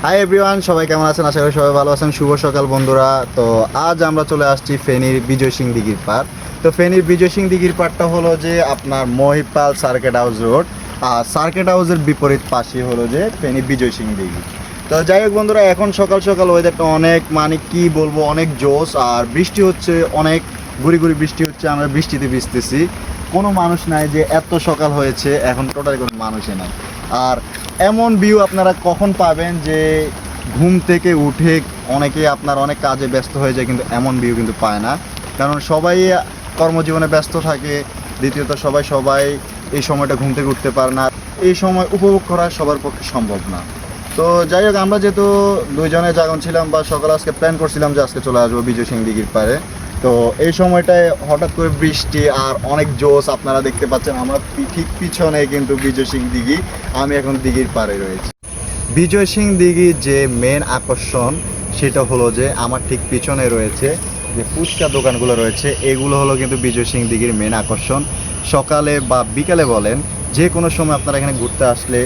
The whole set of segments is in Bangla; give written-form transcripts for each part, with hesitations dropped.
হাই এভরিওয়ান, সবাই কেমন আছেন? আশা করি সবাই ভালো আছেন। শুভ সকাল বন্ধুরা। তো আজ আমরা চলে আসছি ফেনীর বিজয় সিং দিঘির পাড়। তো ফেনীর বিজয় সিং দিঘির পাড়টা হলো যে আপনার মহিপাল সার্কিট হাউস রোড, আর সার্কিট হাউসের বিপরীত পাশে হলো যে ফেনী বিজয় সিং দিঘি। তো যাই হোক বন্ধুরা, এখন সকাল সকাল ওয়েদারটা অনেক মানে কি বলবো, অনেক জোশ, আর বৃষ্টি হচ্ছে, অনেক গুড়ি গুড়ি বৃষ্টি হচ্ছে। আমরা বৃষ্টিতে ভিজতেছি, কোনো মানুষ নাই যে এত সকাল হয়েছে, এখন টোটালি কোনো মানুষই নাই। আর এমন ভিউ আপনারা কখন পাবেন যে ঘুম থেকে উঠে অনেকে আপনার অনেক কাজে ব্যস্ত হয়ে যায়, কিন্তু এমন ভিউ কিন্তু পায় না, কারণ সবাই কর্মজীবনে ব্যস্ত থাকে। দ্বিতীয়ত সবাই এই সময়টা ঘুম থেকে উঠতে পারে না, এই সময় উপভোগ করা সবার পক্ষে সম্ভব না। তো যাই হোক, আমরা যেহেতু দুইজনে জাগন ছিলাম বা সকালে আজকে প্ল্যান করছিলাম যে আজকে চলে আসবো বিজয় সিং দিঘির পাড়ে, তো এই সময়টায় হঠাৎ করে বৃষ্টি আর অনেক জোশ। আপনারা দেখতে পাচ্ছেন আমার ঠিক পিছনে কিন্তু বিজয় সিং দিঘি, আমি এখন দিঘির পাড়ে রয়েছি। বিজয় সিং দিঘির যে মেন আকর্ষণ সেটা হলো যে আমার ঠিক পিছনে রয়েছে যে ফুচকা দোকানগুলো রয়েছে, এগুলো হলো কিন্তু বিজয় সিং দিঘির মেন আকর্ষণ। সকালে বা বিকালে বলেন, যে কোনো সময় আপনারা এখানে ঘুরতে আসলে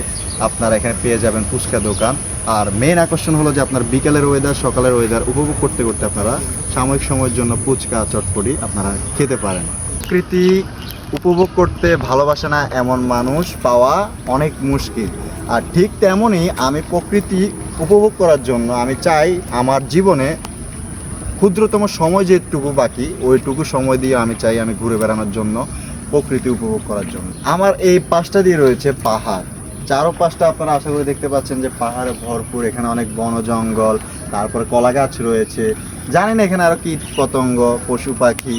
আপনারা এখানে পেয়ে যাবেন ফুচকা দোকান। আর মেন আকর্ষণ হলো যে আপনার বিকালের ওয়েদার সকালের ওয়েদার উপভোগ করতে করতে আপনারা সাময়িক সময়ের জন্য ফুচকা চটপটি আপনারা খেতে পারেন। প্রকৃতি উপভোগ করতে ভালোবাসে না এমন মানুষ পাওয়া অনেক মুশকিল। আর ঠিক তেমনই আমি প্রকৃতি উপভোগ করার জন্য আমি চাই আমার জীবনে ক্ষুদ্রতম সময় যেটুকু বাকি, ওইটুকু সময় দিয়ে আমি চাই আমি ঘুরে বেড়ানোর জন্য, প্রকৃতি উপভোগ করার জন্য। আমার এই পাশটা দিয়ে রয়েছে পাহাড়, চারো পাশটা আপনারা আশা করি দেখতে পাচ্ছেন যে পাহাড়ে ভরপুর। এখানে অনেক বন জঙ্গল, তারপরে কলা গাছ রয়েছে, জানি না এখানে আরও কীট পতঙ্গ, পশু পাখি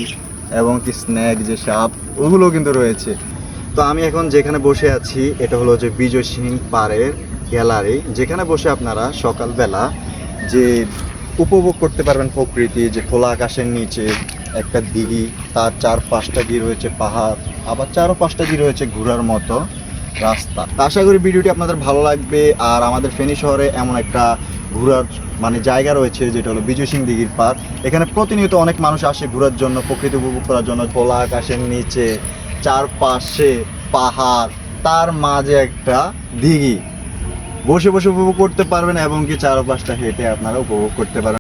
এবং কি স্নেক যে সাপ, ওগুলো কিন্তু রয়েছে। তো আমি এখন যেখানে বসে আছি এটা হলো যে বিজয় সিং পাড়ের গ্যালারি, যেখানে বসে আপনারা সকালবেলা যে উপভোগ করতে পারবেন প্রকৃতি, যে খোলা আকাশের নিচে একটা দিঘি, তার চার পাঁচটা দিয়ে রয়েছে পাহাড়, আবার চারও পাঁচটা দিয়ে রয়েছে ঘোরার মতো রাস্তা। তা আশা করি ভিডিওটি আপনাদের ভালো লাগবে। আর আমাদের ফেনী শহরে এমন একটা ঘোরার মানে জায়গা রয়েছে যেটা হলো বিজয় সিং দিঘির পাড়। এখানে প্রতিনিয়ত অনেক মানুষ আসে ঘোরার জন্য, প্রকৃতি উপভোগ করার জন্য। খোলা আকাশের নিচে চারপাশে পাহাড়, তার মাঝে একটা দিঘি, বসে বসে উপভোগ করতে পারবেন এবং কি চারপাশটা হেঁটে আপনারা উপভোগ করতে পারবেন।